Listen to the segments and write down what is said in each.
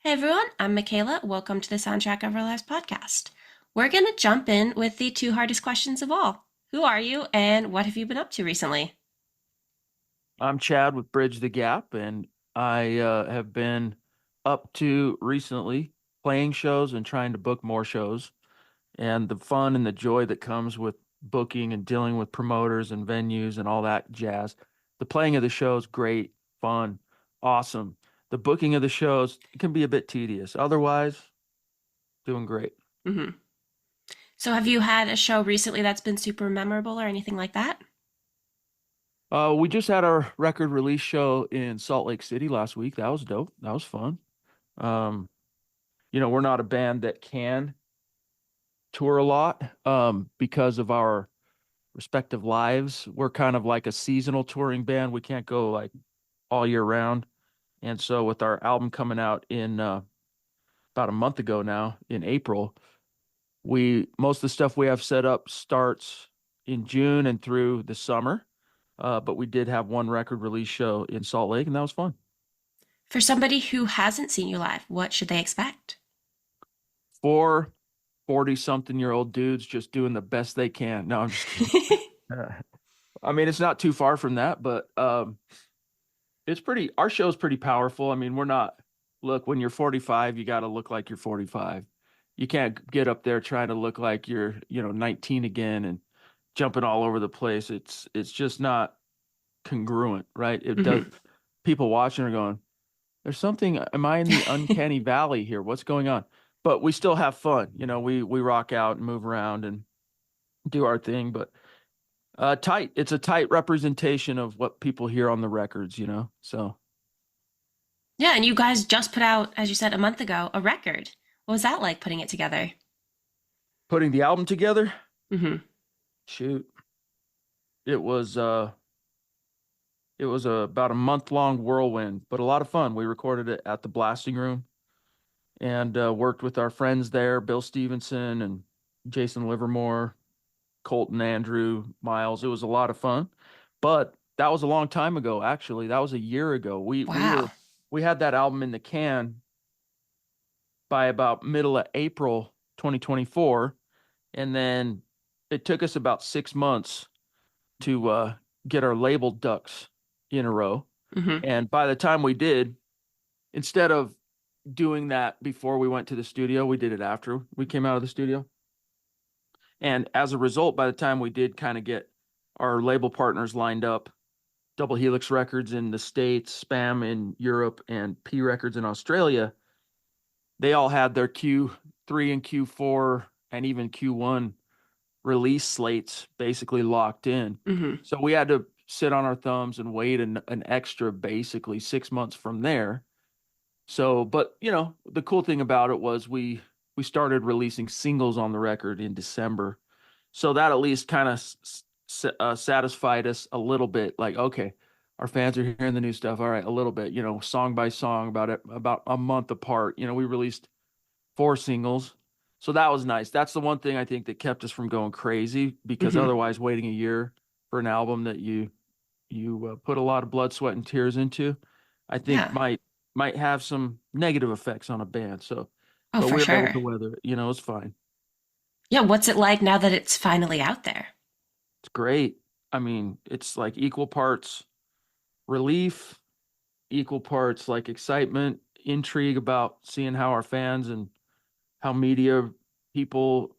Hey everyone, I'm Mackayla. Welcome to the Soundtrack of Our Lives podcast. We're going to jump in with the two hardest questions of all. Who are you and what have you been up to recently? I'm Chad with Bridge the Gap, and I have been up to recently playing shows and trying to book more shows. And the fun and the joy that comes with booking and dealing with promoters and venues and all that jazz. The playing of the shows, great, fun, awesome. The booking of the shows can be a bit tedious. Otherwise, doing great. hmm So, have you had a show recently that's been super memorable or anything like that? We just had our record release show in Salt Lake City last week. That was dope. That was fun. Um, we're not a band that can tour a lot because of our respective lives. We're kind of like a seasonal touring band. We can't go like all year round. And so with our album coming out in about a month ago now in April, we most of the stuff we have set up starts in June and through the summer. But we did have one record release show in Salt Lake, and that was fun. For somebody who hasn't seen you live, what should they expect? Four 40-something-year-old dudes just doing the best they can. No, I'm just kidding. Uh, I mean, it's not too far from that, but our show's pretty powerful. I mean, look, when you're 45, you got to look like you're 45. You can't get up there trying to look like you're, 19 again and jumping all over the place. It's just not congruent, right? It does. hmm People watching are going, there's something, am I in the uncanny valley here? What's going on? But we still have fun. We rock out and move around and do our thing, but tight. It's a tight representation of what people hear on the records. So Yeah, and you guys just put out, as you said, a month ago, a record. What was that like putting it together? putting the album together, hmm shoot, it was about a month long whirlwind, but a lot of fun. We recorded it at the Blasting Room and worked with our friends there, Bill Stevenson and Jason Livermore, Colton, Andrew, Miles. It was a lot of fun, but that was a long time ago. Actually, that was a year ago. Wow. We had that album in the can by about middle of April 2024, and then it took us about 6 months to get our label ducks in a row. hmm And by the time we did, instead of doing that before we went to the studio, we did it after we came out of the studio. And as a result, by the time we did kind of get our label partners lined up, Double Helix Records in the States, Spam in Europe, and P Records in Australia, they all had their Q3 and Q4 and even Q1 release slates basically locked in. hmm So we had to sit on our thumbs and wait an extra basically 6 months from there. So, but the cool thing about it was we started releasing singles on the record in December. So that at least kind of satisfied us a little bit. Like, okay, our fans are hearing the new stuff. All right, a little bit, song by song, about a month apart. We released four singles. So that was nice. That's the one thing I think that kept us from going crazy because hmm otherwise waiting a year for an album that you put a lot of blood, sweat, and tears into, I think Yeah. might have some negative effects on a band. So, Oh, but for we were able sure. to weather it. It's fine. Yeah, what's it like now that it's finally out there? It's great. I mean, it's like equal parts relief, equal parts like excitement, intrigue about seeing how our fans and how media people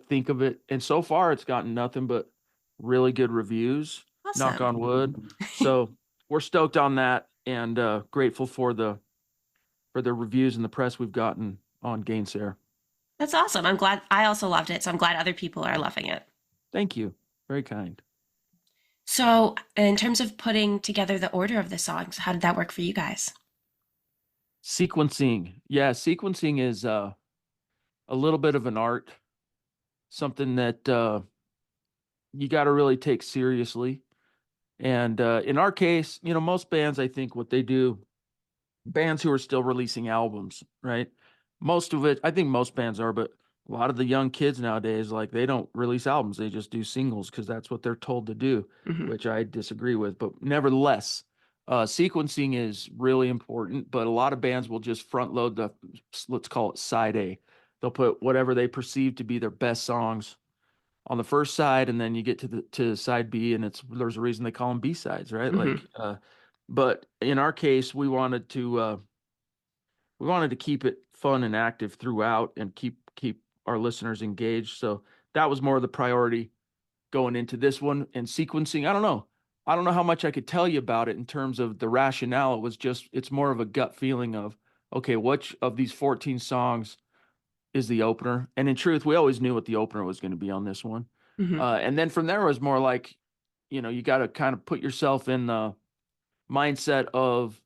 think of it. And so far it's gotten nothing but really good reviews, knock Awesome. on wood. So we're stoked on that and grateful for the reviews and the press we've gotten on Gainsair. That's awesome. I'm glad I also loved it, so I'm glad other people are loving it. Thank you. Very kind. So, in terms of putting together the order of the songs, how did that work for you guys? Sequencing. Yeah, sequencing is a little bit of an art, something that you got to really take seriously. And in our case, most bands, I think what they do, bands who are still releasing albums, right? Most of it, I think most bands are, but a lot of the young kids nowadays, like they don't release albums, they just do singles because that's what they're told to do, hmm which I disagree with. But nevertheless, Sequencing is really important, but a lot of bands will just front load the, let's call it side A. They'll put whatever they perceive to be their best songs on the first side, and then you get to side B, and there's a reason they call them B sides, right? Hmm. But in our case, we wanted to keep it fun and active throughout, and keep our listeners engaged. So that was more of the priority going into this one. And sequencing, I don't know how much I could tell you about it in terms of the rationale. It's more of a gut feeling of, okay, which of these 14 songs is the opener? And in truth, we always knew what the opener was going to be on this one. Hmm. And then from there, it was more like, you got to kind of put yourself in the mindset of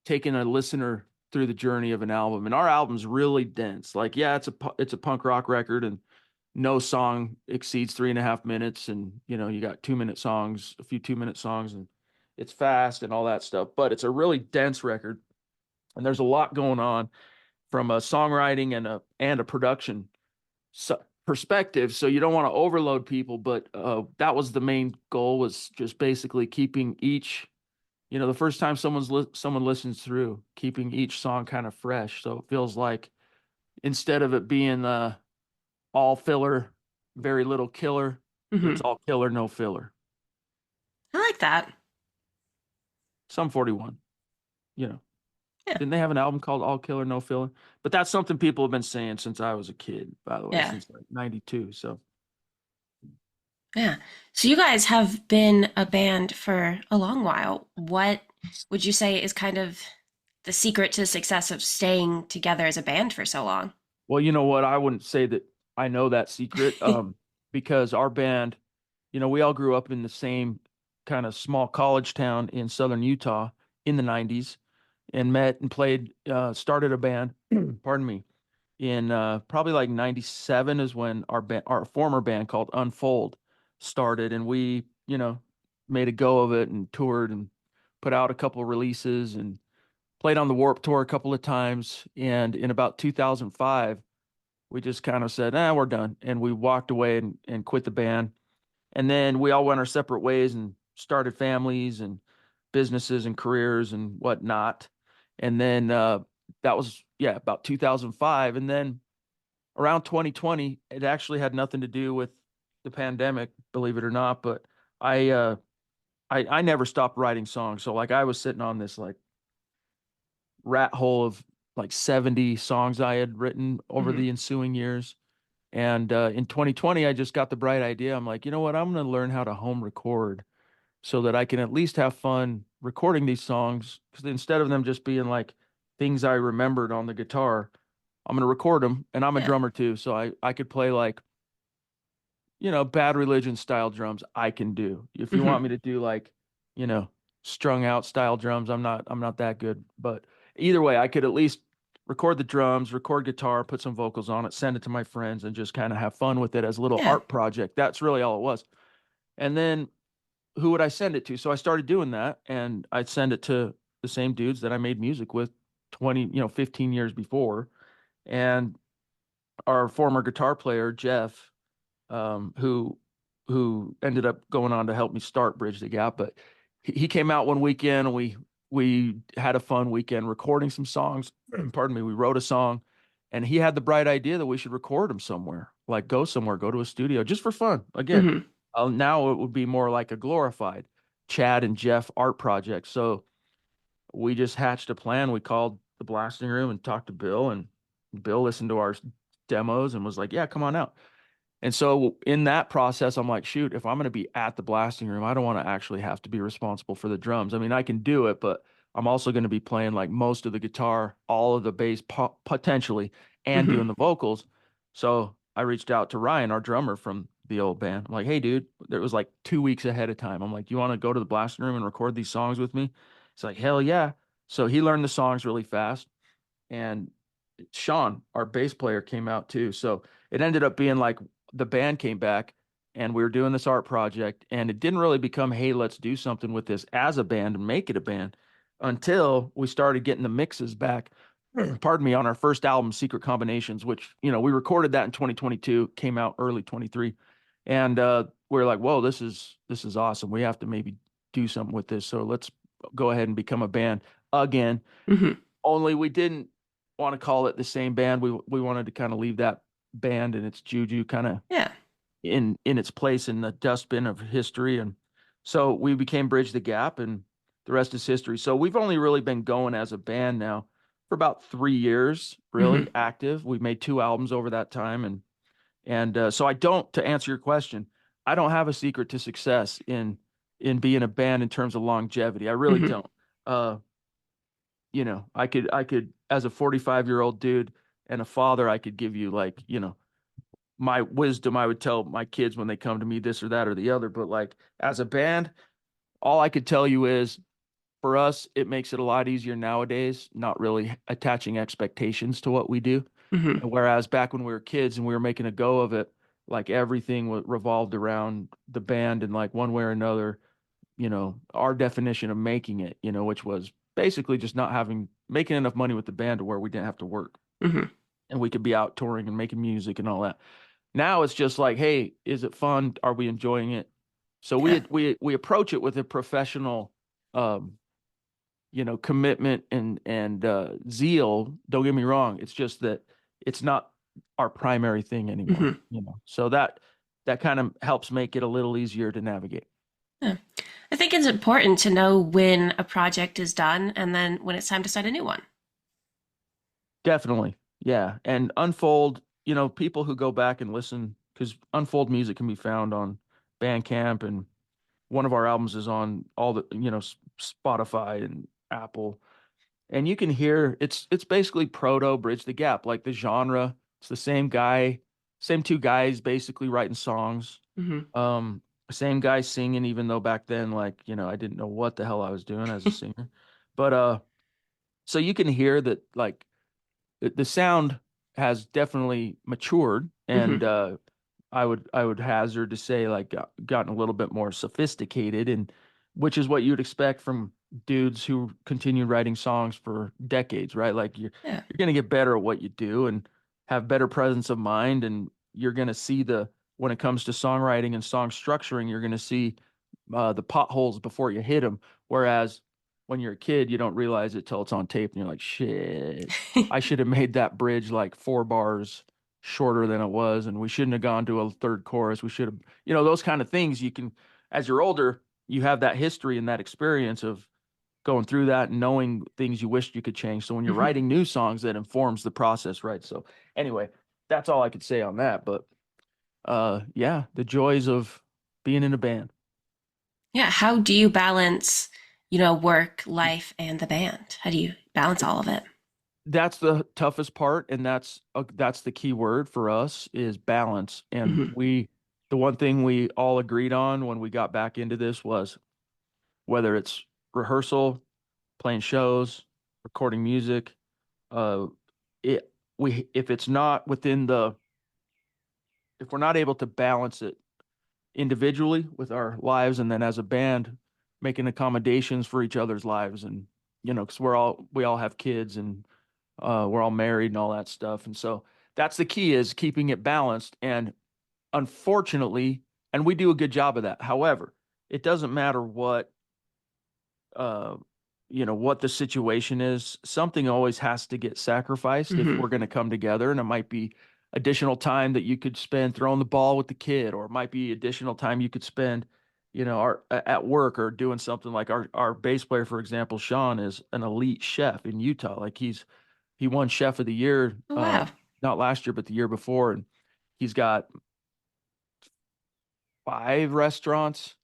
taking a listener through the journey of an album. And our album's really dense. Like, yeah, it's a punk rock record, and no song exceeds 3.5 minutes. And you got 2 minute songs, a few 2 minute songs, and it's fast and all that stuff. But it's a really dense record, and there's a lot going on from a songwriting and a production perspective. So you don't want to overload people, but that was the main goal, was just basically keeping each, the first time someone listens through, keeping each song kind of fresh. So it feels like, instead of it being all filler, very little killer, it's Hmm. all killer, no filler. I like that. Some 41, you know. Yeah. Didn't they have an album called All Killer No Filler? But that's something people have been saying since I was a kid, by the way, Yeah. since like 92. So, Yeah. So you guys have been a band for a long while. What would you say is kind of the secret to the success of staying together as a band for so long? well, you know what? I wouldn't say that I know that secret, because our band, we all grew up in the same kind of small college town in southern Utah in the 90s, and met and played, started a band, pardon me, in probably like 97 is when our former band called Unfold started, and we, made a go of it and toured and put out a couple of releases and played on the Warp Tour a couple of times. And in about 2005, we just kind of said, we're done. And we walked away and quit the band. And then we all went our separate ways and started families and businesses and careers and whatnot. And then that was, yeah, about 2005. And then around 2020, it actually had nothing to do with the pandemic, believe it or not. But I, uh, I never stopped writing songs. So like, I was sitting on this like rat hole of like 70 songs I had written over Hmm. the ensuing years. And in 2020, I just got the bright idea. I'm like, you know what? I'm going to learn how to home record so that I can at least have fun recording these songs. Because instead of them just being like things I remembered on the guitar, I'm going to record them. And I'm a Yeah. drummer too. So I could play like, Bad Religion style drums, I can do. If you Hmm. want me to do like, you know, strung out style drums, I'm not that good. But either way, I could at least record the drums, record guitar, put some vocals on it, send it to my friends, and just kind of have fun with it as a little Yeah. art project. That's really all it was. And then who would I send it to? So I started doing that, and I'd send it to the same dudes that I made music with 20, 15 years before. And our former guitar player, Jeff, um, who who ended up going on to help me start Bridge the Gap. But he came out one weekend, and we had a fun weekend recording some songs. Pardon me. We wrote a song, and he had the bright idea that we should record them somewhere, like go somewhere, go to a studio just for fun. Again, Hmm. now it would be more like a glorified Chad and Jeff art project. So we just hatched a plan. We called the blasting room and talked to Bill, and Bill listened to our demos and was like, "Yeah, come on out." And so in that process, I'm like, shoot, if I'm going to be at the blasting room, I don't want to actually have to be responsible for the drums. I mean, I can do it, but I'm also going to be playing like most of the guitar, all of the bass potentially, and Hmm. doing the vocals. So I reached out to Ryan, our drummer from the old band. I'm like, hey, dude, there was like 2 weeks ahead of time. I'm like, you want to go to the blasting room and record these songs with me? He's like, hell yeah. So he learned the songs really fast. And Sean, our bass player, came out too. So it ended up being like the band came back, and we were doing this art project, and it didn't really become, hey, let's do something with this as a band and make it a band, until we started getting the mixes back. Pardon me, on our first album, Secret Combinations, which, we recorded that in 2022, came out early 23. And we are like, whoa, this is awesome. We have to maybe do something with this. So let's go ahead and become a band again. Hmm. Only we didn't want to call it the same band. We wanted to kind of leave that band and its juju kind of Yeah. in its place in the dustbin of history. And so we became Bridge the Gap, and the rest is history. So we've only really been going as a band now for about 3 years, really Hmm. active. We made 2 albums over that time, and so I don't, to answer your question, I don't have a secret to success in being a band in terms of longevity. I really Hmm. don't. Uh, I could as a 45-year-old dude and a father, I could give you like, my wisdom. I would tell my kids when they come to me this or that or the other. But like as a band, all I could tell you is for us, it makes it a lot easier nowadays, not really attaching expectations to what we do. Hmm. And whereas back when we were kids and we were making a go of it, like everything revolved around the band and like one way or another, our definition of making it, which was basically just not having making enough money with the band to where we didn't have to work Hmm. and we could be out touring and making music and all that. Now it's just like, hey, is it fun? Are we enjoying it? So Yeah. we approach it with a professional, um, commitment and zeal. Don't get me wrong. It's just that it's not our primary thing anymore. Hmm. So that kind of helps make it a little easier to navigate. Yeah. I think it's important to know when a project is done and then when it's time to start a new one. Definitely, yeah. And Unfold, people who go back and listen because Unfold music can be found on Bandcamp, and one of our albums is on all the Spotify and Apple, and you can hear it's basically proto Bridge the Gap, like the genre. It's the same guy, same two guys basically writing songs. Hmm. Um, Same guy singing, even though back then, like, I didn't know what the hell I was doing as a singer. But so you can hear that like the sound has definitely matured, and Hmm. I would hazard to say like gotten a little bit more sophisticated, and which is what you'd expect from dudes who continue writing songs for decades, right? Like Yeah. you're gonna get better at what you do and have better presence of mind, and you're gonna see the when it comes to songwriting and song structuring, you're gonna see the potholes before you hit them. Whereas when you're a kid, you don't realize it till it's on tape, and you're like, shit, I should have made that bridge like 4 bars shorter than it was, and we shouldn't have gone to a third chorus. We should have, those kind of things. You can, as you're older, you have that history and that experience of going through that and knowing things you wished you could change. So when you're Hmm. writing new songs, that informs the process, right? So anyway, that's all I could say on that. But yeah, the joys of being in a band. Yeah. How do you balance, work, life, and the band? How do you balance all of it? That's the toughest part, and that's the key word for us is balance. And Hmm. the one thing we all agreed on when we got back into this was whether it's rehearsal, playing shows, recording music, uh, it we if it's not within the if we're not able to balance it individually with our lives and then as a band making accommodations for each other's lives, and because we all have kids, and we're all married and all that stuff. And so that's the key is keeping it balanced. And unfortunately, and we do a good job of that. However, it doesn't matter uh, what the situation is. Something always has to get sacrificed if we're Hmm. going to come together. And it might be additional time that you could spend throwing the ball with the kid, or it might be additional time you could spend, at work or doing something like our bass player, for example, Sean is an elite chef in Utah. Like he won Chef of the Year, Oh, wow. not last year, but the year before. And he's got 5 restaurants.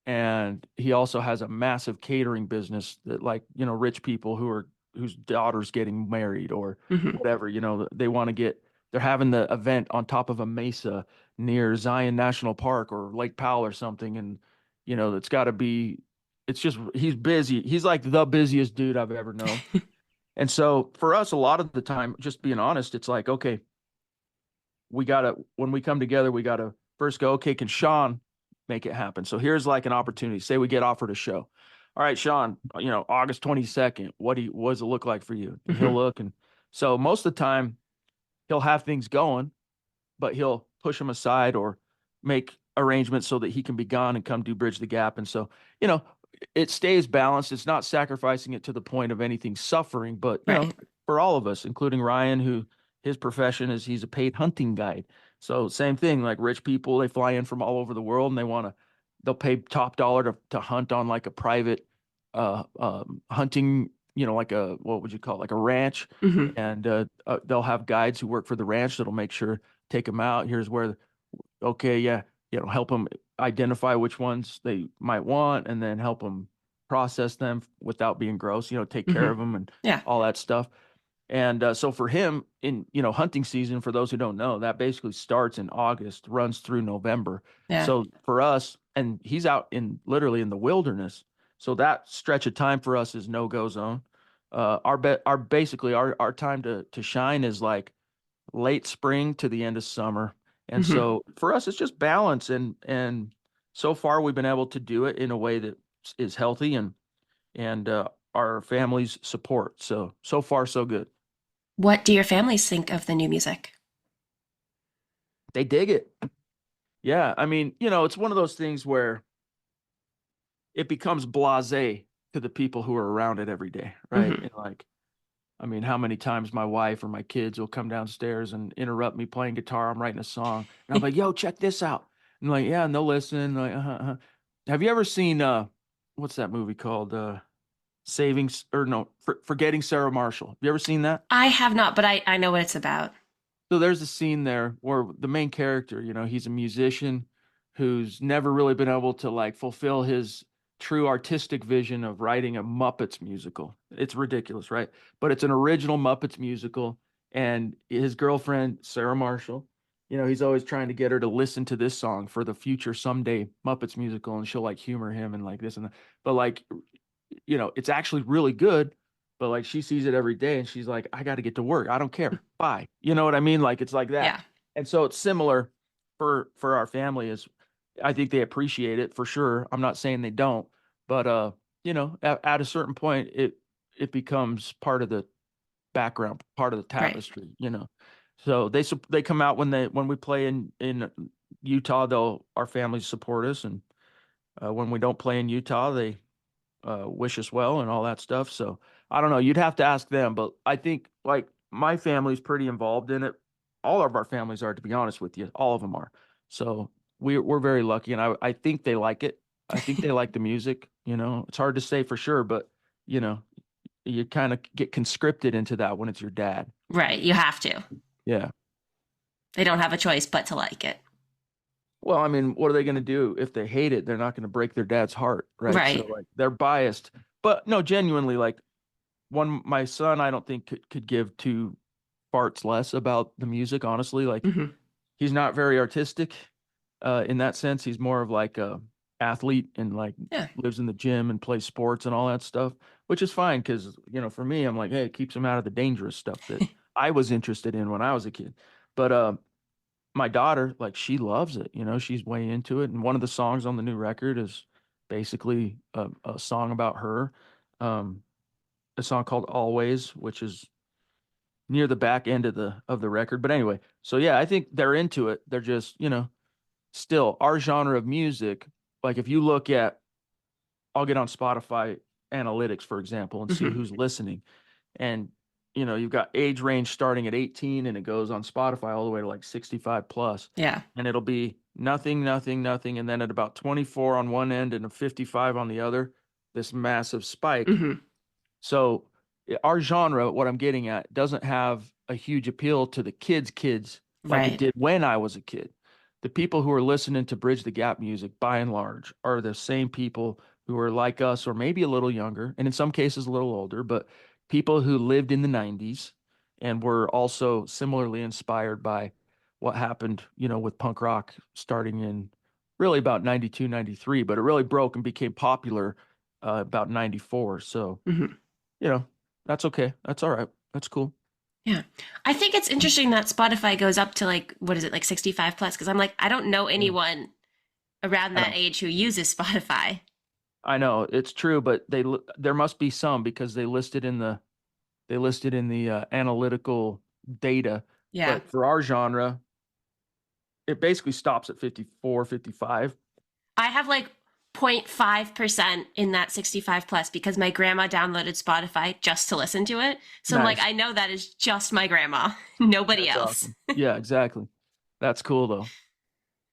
And he also has a massive catering business that, like, rich people whose daughter's getting married or Hmm. whatever, they want to they're having the event on top of a mesa near Zion National Park or Lake Powell or something. And, it's got to be, it's just, he's busy. He's like the busiest dude I've ever known. And so for us, a lot of the time, just being honest, it's like, okay, when we come together, we gotta first go, okay, can Sean make it happen? So here's like an opportunity. Say we get offered a show. All right, Sean, August 22nd, what does it look like for you? And he'll Hmm. look. And so most of the time he'll have things going, but he'll push them aside or make arrangements so that he can be gone and come do Bridge the Gap. And so, it stays balanced. It's not sacrificing it to the point of anything suffering, but Right. for all of us, including Ryan, who his profession is he's a paid hunting guide. So same thing, like rich people, they fly in from all over the world and they'll pay top dollar to hunt on like a private hunting, like a what would you call it, like a ranch. Hmm. And they'll have guides who work for the ranch that'll make sure take them out. Here's where okay, yeah, help them identify which ones they might want and then help them process them without being gross, take care Hmm. of them and Yeah. all that stuff. And so for him in, hunting season, for those who don't know, that basically starts in August, runs through November. Yeah. So for us, and he's out in literally in the wilderness. So that stretch of time for us is no-go zone. Our basically our time to shine is like late spring to the end of summer. And Hmm. so for us, it's just balance. And so far we've been able to do it in a way that is healthy and our family's support. So far so good. What do your families think of the new music? They dig it. Yeah. I mean, it's one of those things where it becomes blasé to the people who are around it every day, right? Hmm. And like, I mean, how many times my wife or my kids will come downstairs and interrupt me playing guitar. I'm writing a song, and I'm like, "Yo, check this out." And like, yeah, and they'll listen. Like, uh-huh. Have you ever seen what's that movie called? Savings or no, Forgetting Sarah Marshall. Have you ever seen that? I have not, but I know what it's about. So there's a scene there where the main character, he's a musician who's never really been able to like fulfill his true artistic vision of writing a Muppets musical. It's ridiculous, right? But it's an original Muppets musical. And his girlfriend, Sarah Marshall, he's always trying to get her to listen to this song for the future someday Muppets musical. And she'll like humor him and like this and that. But like it's actually really good, but like she sees it every day and she's like, I got to get to work. I don't care. Bye. You know what I mean? Like it's like that. Yeah. And so it's similar for our family is I think they appreciate it for sure. I'm not saying they don't, but at a certain point it becomes part of the background, part of the Right. tapestry. So they come out when we play in Utah, they'll our families support us and when we don't play in Utah, they wish us well and all that stuff. So I don't know. You'd have to ask them, but I think like my family's pretty involved in it. All of our families are, to be honest with you. All of them are. So we're very lucky, and I think they like it. I think they like the music. It's hard to say for sure, but you know, you kind of get conscripted into that when it's your dad. Right. You have to. Yeah. They don't have a choice but to like it. Well, I mean, what are they going to do if they hate it? They're not going to break their dad's heart, right? So Right. like they're biased, but no, genuinely, like one my son I don't think could give two farts less about the music, honestly. Like Hmm. he's not very artistic in that sense. He's more of like a athlete and like Yeah. lives in the gym and plays sports and all that stuff, which is fine because for me I'm like, hey, it keeps him out of the dangerous stuff that I was interested in when I was a kid. But my daughter, like she loves it, she's way into it. And one of the songs on the new record is basically a song about her. Um, a song called Always, which is near the back end of the record. But anyway, so yeah, I think they're into it. They're just, still our genre of music. Like if you look at, I'll get on Spotify analytics, for example, and see Hmm. who's listening. And you've got age range starting at 18 and it goes on Spotify all the way to like 65 plus. Yeah. And it'll be nothing, nothing, nothing. And then at about 24 on one end and a 55 on the other, this massive spike. Hmm. So our genre, what I'm getting at, doesn't have a huge appeal to the kids like it Right. did when I was a kid. The people who are listening to Bridge the Gap music, by and large, are the same people who are like us, or maybe a little younger, and in some cases a little older, but people who lived in the 90s and were also similarly inspired by what happened, with punk rock starting in really about 92, 93, but it really broke and became popular about 94. So Hmm. you know, that's okay. That's all right. That's cool. Yeah. I think it's interesting that Spotify goes up to like, what is it, like 65 plus? Because I'm like, I don't know Yeah. anyone around I that know. age who uses Spotify. I know it's true, but there must be some because they listed in the analytical data. Yeah. But for our genre, it basically stops at 54, 55. I have like 0.5% in that 65 plus because my grandma downloaded Spotify just to listen to it. So I'm like, Nice. I know that is just my grandma, nobody That's else. awesome. Yeah, exactly. That's cool though.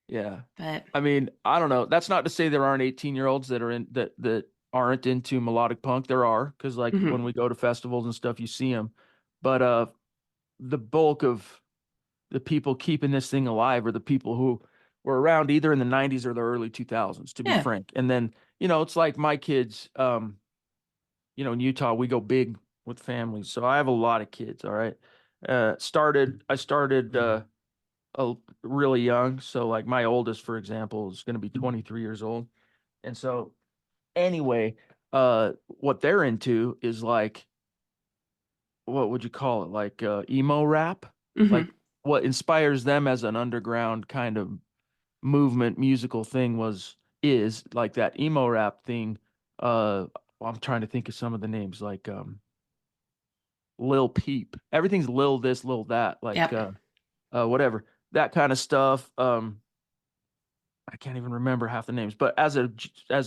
Yeah. But I mean, I don't know. That's not to say there aren't 18-year-olds that are in that aren't into melodic punk. There are, because like mhm. when we go to festivals and stuff, you see them. But the bulk of the people keeping this thing alive are the people who were around either in the 90s or the early 2000s, to be Yeah. frank. And then, it's like my kids, in Utah, we go big with families. So I have a lot of kids, all right. I started really young. So like my oldest, for example, is going to be 23 years old. And so anyway, what they're into is like, what would you call it? Like emo rap? Like Hmm. what inspires them as an underground kind of movement musical thing is like that emo rap thing. Well, I'm trying to think of some of the names like Lil Peep. Everything's Lil this, Lil that, like Yep. whatever. That kind of stuff. I can't even remember half the names, but as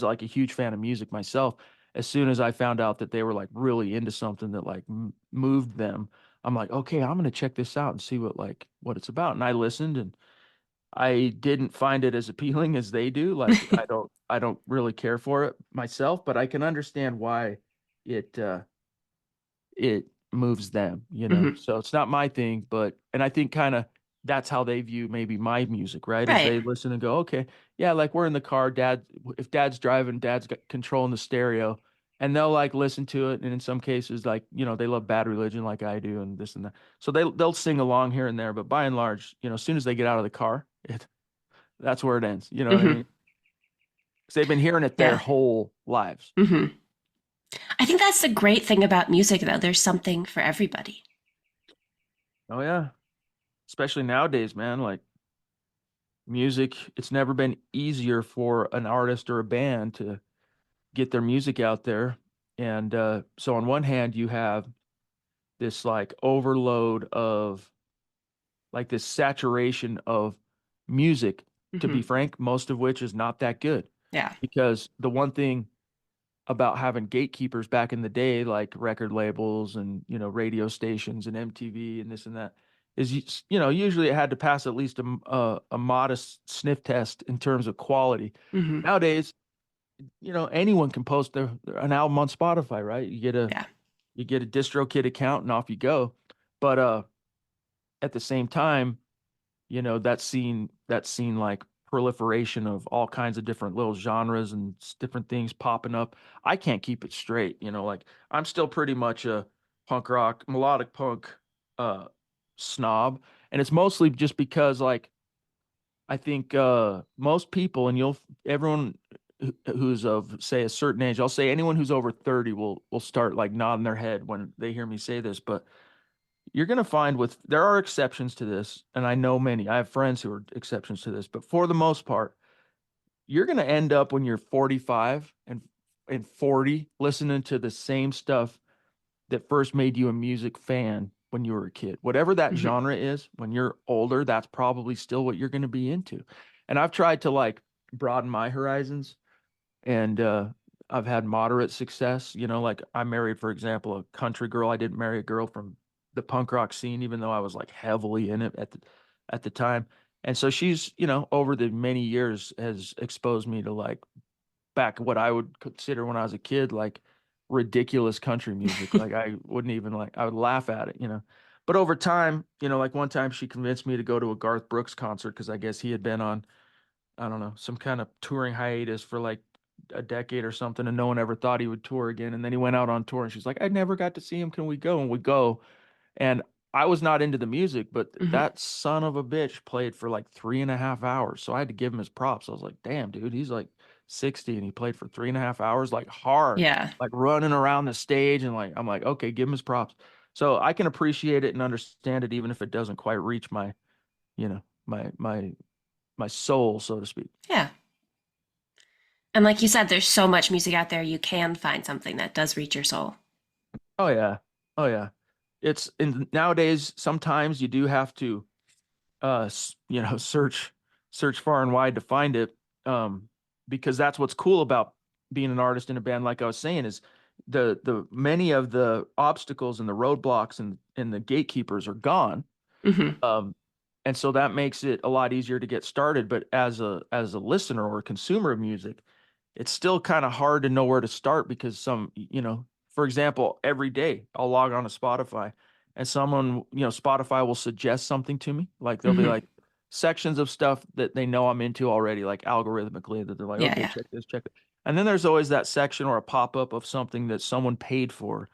like a huge fan of music myself, as soon as I found out that they were like really into something that like moved them, I'm like, okay, I'm gonna check this out and see what it's about. And I listened, and I didn't find it as appealing as they do. Like I don't really care for it myself, but I can understand why it it moves them, you know. Hmm. So it's not my thing, but and I think kind of that's how they view maybe my music, right? Is Right. they listen and go, okay, yeah, like we're in the car, if dad's driving, dad's got controlling the stereo, and they'll like listen to it, and in some cases, like they love Bad Religion like I do, and this and that, so they'll sing along here and there, but by and large, as soon as they get out of the car, that's where it ends. You know what I Hmm. mean? Because they've been hearing it their Yeah. whole lives. Hmm. I think that's the great thing about music, though. There's something for everybody. Oh yeah, especially nowadays, man. Like music, it's never been easier for an artist or a band to get their music out there. And so on one hand, you have this like overload of like this saturation of music, to be Hmm. frank, most of which is not that good. Yeah. Because the one thing about having gatekeepers back in the day, like record labels and radio stations and MTV and this and that, is usually it had to pass at least a modest sniff test in terms of quality. Hmm. Nowadays, anyone can post an album on Spotify, right? Yeah. You get a DistroKid account and off you go. But at the same time, that's seen like proliferation of all kinds of different little genres and different things popping up. I can't keep it straight, like I'm still pretty much a punk rock, melodic punk uh snob, and it's mostly just because like I think most people, and everyone who's of say a certain age, I'll say anyone who's over 30 will start like nodding their head when they hear me say this, but you're going to find there are exceptions to this, and I know many. I have friends who are exceptions to this, but for the most part, you're going to end up when you're 45 and 40 listening to the same stuff that first made you a music fan when you were a kid. Whatever that Hmm. genre is, when you're older, that's probably still what you're going to be into. And I've tried to like broaden my horizons, and I've had moderate success. Like I married, for example, a country girl. I didn't marry a girl from the punk rock scene, even though I was like heavily in it at the time. And so she's, over the many years has exposed me to like back what I would consider when I was a kid, like ridiculous country music. Like I wouldn't even like I would laugh at it. But over time, like one time she convinced me to go to a Garth Brooks concert because I guess he had been on I don't know, some kind of touring hiatus for like a decade or something, and no one ever thought he would tour again. And then he went out on tour, and she's like, I never got to see him. Can we go? And we go. And I was not into the music, but Hmm. that son of a bitch played for like 3.5 hours. So I had to give him his props. I was like, damn, dude, he's like 60 and he played for 3.5 hours, like hard, Yeah. like running around the stage. And like, I'm like, okay, give him his props. So I can appreciate it and understand it, even if it doesn't quite reach you know, my soul, so to speak. Yeah. And like you said, there's so much music out there, you can find something that does reach your soul. Oh yeah. Oh yeah. It's and nowadays sometimes you do have to search far and wide to find it. Um because that's what's cool about being an artist in a band. Like I was saying, is the many of the obstacles and the roadblocks and the gatekeepers are gone. Hmm. Um, and so that makes it a lot easier to get started. But as a listener or a consumer of music, it's still kind of hard to know where to start because for example, every day I'll log on to Spotify and Spotify will suggest something to me. Like they'll be Hmm. like sections of stuff that they know I'm into already, like algorithmically, that they're like, Yeah, okay, yeah. check this, check it. And then there's always that section or a pop-up of something that someone paid for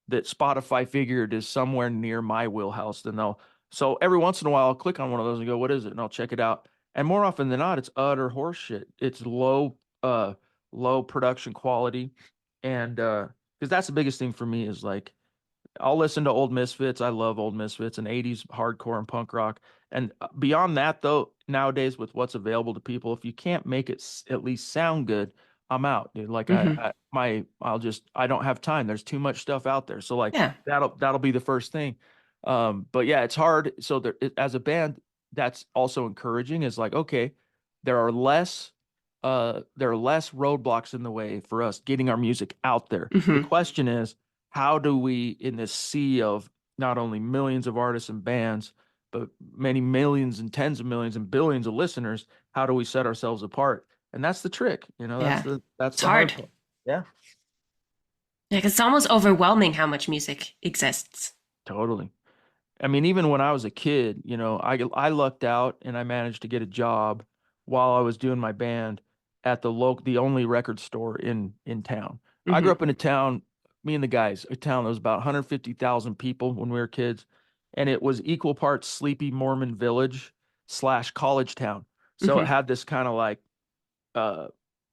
that Spotify figured is somewhere near my wheelhouse, then they'll so every once in a while I'll click on one of those and go, what is it? And I'll check it out. And more often than not, it's utter horseshit. It's low production quality. And because that's the biggest thing for me is like I'll listen to old Misfits. I love old Misfits and 80s hardcore and punk rock. And beyond that, though, nowadays with what's available to people, if you can't make it at least sound good, I'm out, dude. Like Hmm. I don't have time. There's too much stuff out there. So like Yeah. that'll be the first thing. But yeah, it's hard. So as a band, that's also encouraging. Is like, okay, there are less there are less roadblocks in the way for us getting our music out there. The Hmm. question is, how do we, in this sea of not only millions of artists and bands, but many millions and tens of millions and billions of listeners, how do we set ourselves apart? And that's the trick, Yeah. that's It's the hard hard. part. Yeah, Yeah, 'cause it's almost overwhelming how much music exists. totally. I mean, even when I was a kid, I lucked out and I managed to get a job while I was doing my band at the only record store in town. I grew Hmm. up in a town, me and the guys, a town that was about 150,000 people when we were kids, and it was equal parts sleepy Mormon village slash college town. So it Hmm. had this kind of like uh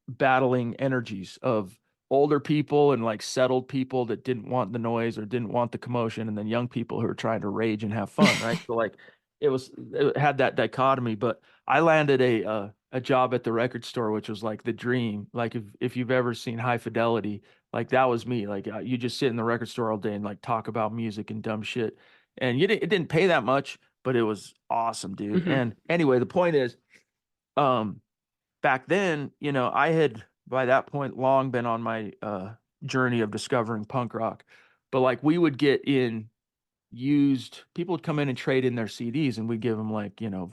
battling energies of older people and like settled people that didn't want the noise or didn't want the commotion, and then young people who are trying to rage and have fun, right? So like it had that dichotomy. But I landed a job at the record store, which was like the dream. Like if you've ever seen High Fidelity, like that was me. Like you just sit in the record store all day and like talk about music and dumb shit, and it didn't pay that much, but it was awesome, dude. Hmm. And anyway, the point is, um back then, I had by that point long been on my journey of discovering punk rock. But like we would get in used, people would come in and trade in their CDs and we'd give them like, a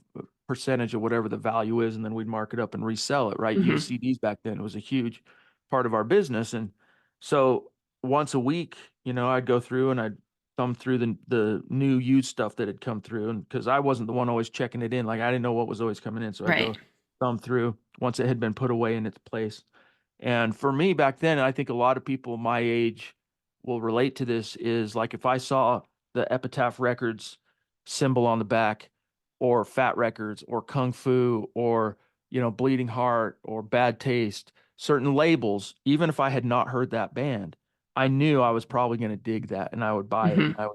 percentage of whatever the value is, and then we'd mark it up and resell it, right? Used Hmm. CDs back then was a huge part of our business. And so once a week, I'd go through and I'd thumb through the new used stuff that had come through. And because I wasn't the one always checking it in, like I didn't know what was always coming in. So I'd Right. go thumb through once it had been put away in its place. And for me back then, I think a lot of people my age will relate to this, is like if I saw the Epitaph Records symbol on the back, or Fat Records, or Kung Fu, or Bleeding Heart, or Bad Taste, certain labels, even if I had not heard that band, I knew I was probably going to dig that and I would buy it. Hmm.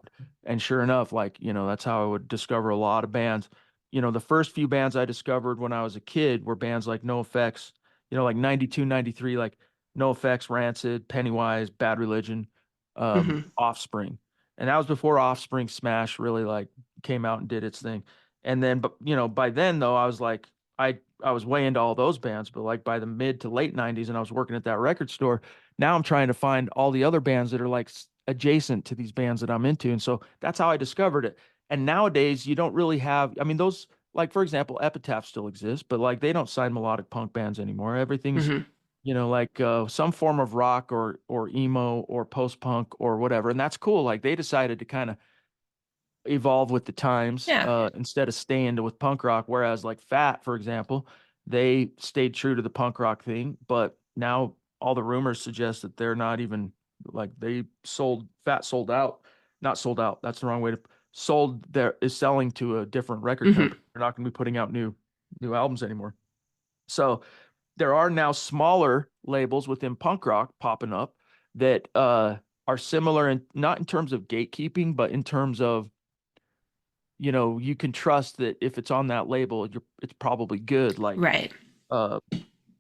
And sure enough, like, that's how I would discover a lot of bands. The first few bands I discovered when I was a kid were bands like No Effects, like 92, 93, like No Effects, Rancid, Pennywise, Bad Religion, Hmm. Offspring. And that was before Offspring Smash really like came out and did its thing. And then, but by then though, I was like, I was way into all those bands, but like by the mid to late 90s, and I was working at that record store. Now I'm trying to find all the other bands that are like adjacent to these bands that I'm into. And so that's how I discovered it. And nowadays you don't really have, I mean, those, like for example, Epitaph still exists, but like they don't sign melodic punk bands anymore. Everything's, Hmm. like some form of rock or emo or post-punk or whatever. And that's cool. Like they decided to kind of evolve with the times, Yeah. instead of staying with punk rock. Whereas like Fat, for example, they stayed true to the punk rock thing, but now all the rumors suggest that they're not even, like, Fat sold out, not sold out. That's the wrong way to sold there is selling to a different record Hmm. company. They're not going to be putting out new albums anymore. So there are now smaller labels within punk rock popping up that are similar, and not in terms of gatekeeping, but in terms of, you can trust that if it's on that label, it's probably good. Like Right. uh,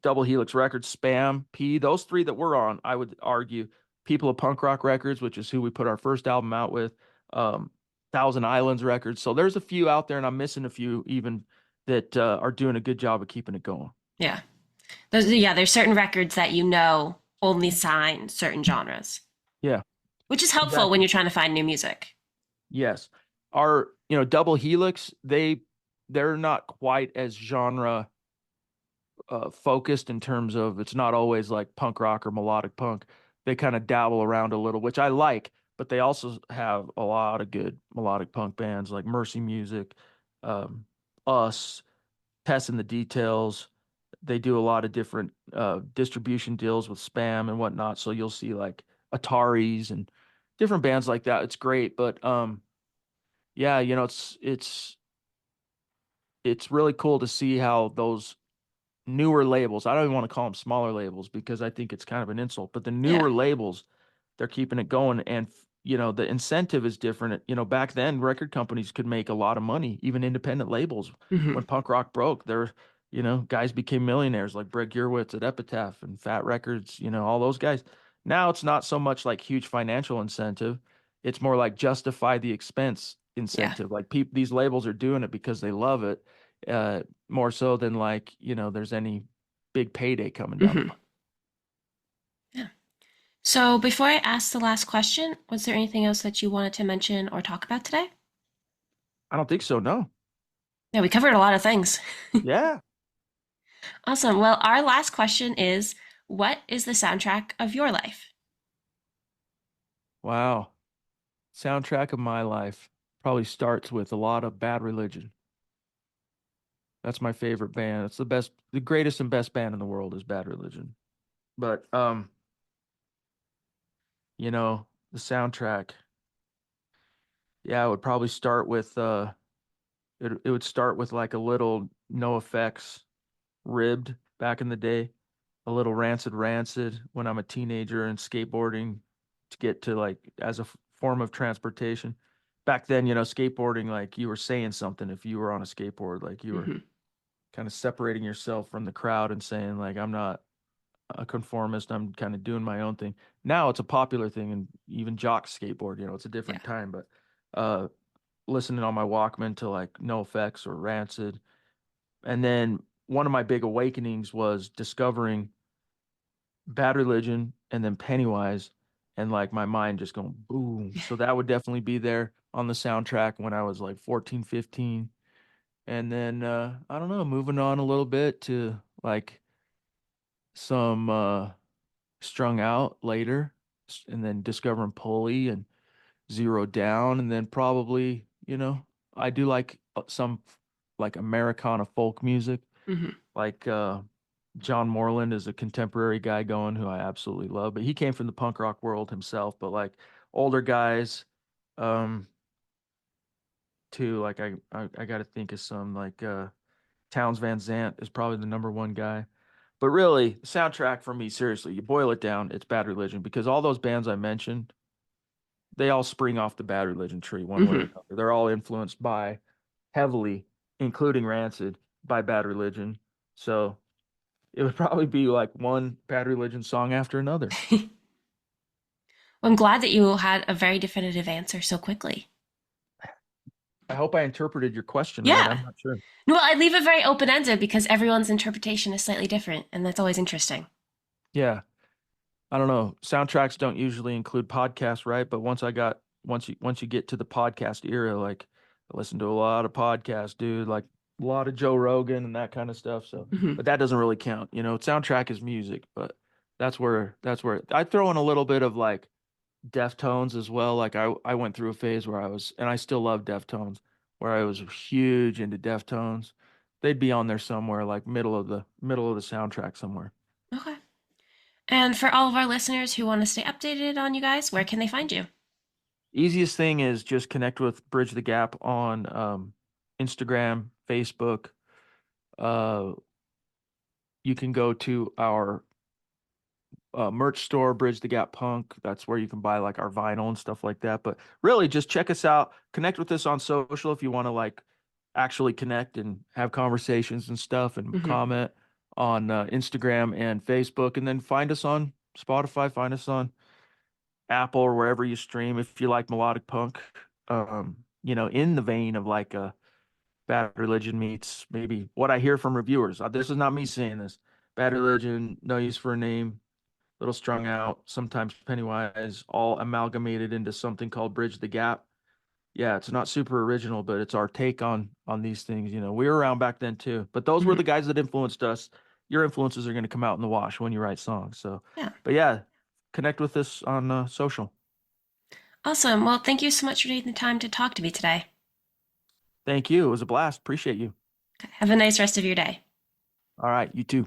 Double Helix Records, Spam, P, those three that we're on, I would argue. People of Punk Rock Records, which is who we put our first album out with, um, Thousand Islands Records. So there's a few out there, and I'm missing a few even that are doing a good job of keeping it going. Yeah. Yeah, there's certain records that only sign certain genres, Yeah, which is helpful when exactly. you're trying to find new music. Yes. Our, Double Helix, they're not quite as genre focused in terms of it's not always like punk rock or melodic punk. They kind of dabble around a little, which I like, but they also have a lot of good melodic punk bands like Mercy Music, um, Us, Tess in the Details. They do a lot of different distribution deals with Spam and whatnot. So you'll see like Ataris and different bands like that. It's great, but yeah, it's really cool to see how those newer labels. I don't even want to call them smaller labels because I think it's kind of an insult, but the Yeah. newer labels, they're keeping it going. And, the incentive is different. Back then, record companies could make a lot of money, even independent labels. Hmm. When punk rock broke, guys became millionaires like Brett Gurewitz at Epitaph and Fat Records, all those guys. Now it's not so much like huge financial incentive. It's more like justify the expense Yeah. incentive. Like these labels are doing it because they love it. More so than like, there's any big payday coming down the Hmm. pipe. Yeah. So before I ask the last question, was there anything else that you wanted to mention or talk about today? I don't think so, no. Yeah, we covered a lot of things. Yeah. Awesome. Well, our last question is, what is the soundtrack of your life? Wow. Soundtrack of my life probably starts with a lot of Bad Religion. That's my favorite band. It's the greatest and best band in the world is Bad Religion. But the soundtrack, yeah, it would probably start with it would start with like a little No Effects ribbed back in the day, a little Rancid when I'm a teenager and skateboarding to get to like as a form of transportation. Back then, skateboarding, like you were saying something if you were on a skateboard, like you were Hmm. kind of separating yourself from the crowd and saying like I'm not a conformist, I'm kind of doing my own thing. Now it's a popular thing and even jocks skateboard, it's a Yeah. different time, but uh listening on my Walkman to like No Effects or Rancid. And then one of my big awakenings was discovering Bad Religion and then Pennywise and like my mind just going boom. So that would definitely be there on the soundtrack when I was like 14, 15. And then I don't know, moving on a little bit to like some strung out later and then discovering Pulley and Zero Down and then probably, I do like some like Americana folk music. Hmm. Like John Moreland is a contemporary guy going who I absolutely love, but he came from the punk rock world himself. But like older guys, um, too. Like I got to think of some like Towns Van Zant is probably the number one guy. But really, the soundtrack for me, seriously, you boil it down, it's Bad Religion because all those bands I mentioned, they all spring off the Bad Religion tree one way or Hmm. another. They're all influenced by heavily, including Rancid, by Bad Religion. So it would probably be like one Bad Religion song after another. I'm glad that you had a very definitive answer so quickly. I hope I interpreted your question right. Yeah. I'm not sure. Well, I leave it very open ended because everyone's interpretation is slightly different, and that's always interesting. Yeah, I don't know. Soundtracks don't usually include podcasts, right? But once you get to the podcast era, like I listen to a lot of podcasts, dude, like a lot of Joe Rogan and that kind of stuff. So, Hmm. but that doesn't really count. Soundtrack is music, but that's where I throw in a little bit of like Deftones as well. Like I went through a phase where I was, and I still love Deftones, where I was huge into Deftones. They'd be on there somewhere, like middle of the soundtrack somewhere. Okay. And for all of our listeners who want to stay updated on you guys, where can they find you? Easiest thing is just connect with Bridge the Gap on Instagram, Facebook. Uh, you can go to our merch store, Bridge the Gap Punk. That's where you can buy like our vinyl and stuff like that. But really, just check us out. Connect with us on social if you want to like actually connect and have conversations and stuff and Hmm. comment on Instagram and Facebook. And then find us on Spotify, find us on Apple or wherever you stream if you like melodic punk. In the vein of like Bad Religion meets maybe what I hear from reviewers. This is not me saying this. Bad Religion, No Use for a Name, Little Strung Out, sometimes Pennywise, all amalgamated into something called Bridge the Gap. Yeah, it's not super original, but it's our take on these things. We were around back then too. But those were Mhm. the guys that influenced us. Your influences are going to come out in the wash when you write songs. So, Yeah. but yeah, connect with us on social. Awesome. Well, thank you so much for taking the time to talk to me today. Thank you. It was a blast. Appreciate you. Have a nice rest of your day. All right, you too.